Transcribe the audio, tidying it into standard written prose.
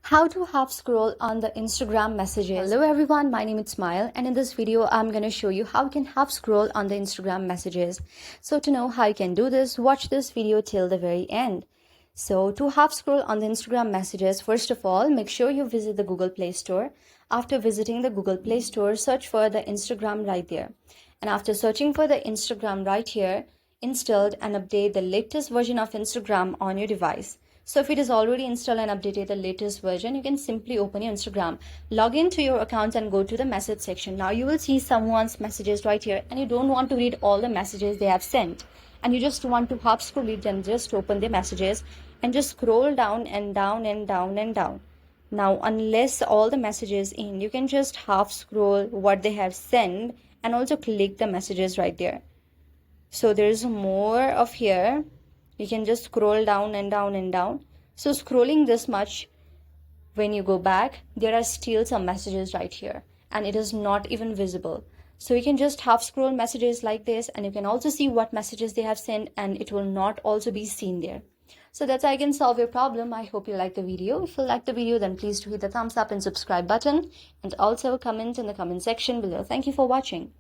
How to half scroll on the Instagram messages. Hello everyone, my name is Smile, and in this video I'm going to show you how you can half scroll on the Instagram messages. So to know how you can do this, watch this video till the very end. So to half scroll on the Instagram messages, first of all, make sure you visit the Google Play Store. After visiting the Google Play Store, search for the Instagram right there. And after searching for the Instagram right here, install and update the latest version of Instagram on your device. So if it is already installed and updated the latest version, you can simply open your Instagram, log into your account and go to the message section. Now you will see someone's messages right here, and you don't want to read all the messages they have sent, and you just want to half scroll it and just open the messages and just scroll down and down and down and down. Now unless all the messages in, you can just half scroll what they have sent and also click the messages right there. So there is more of here. You can just scroll down and down and down. So scrolling this much, when you go back, there are still some messages right here, and it is not even visible. So you can just half scroll messages like this, and you can also see what messages they have sent, and it will not also be seen there. So that's how I can solve your problem. I hope you like the video. If you like the video, then please do hit the thumbs up and subscribe button, and also comment in the comment section below. Thank you for watching.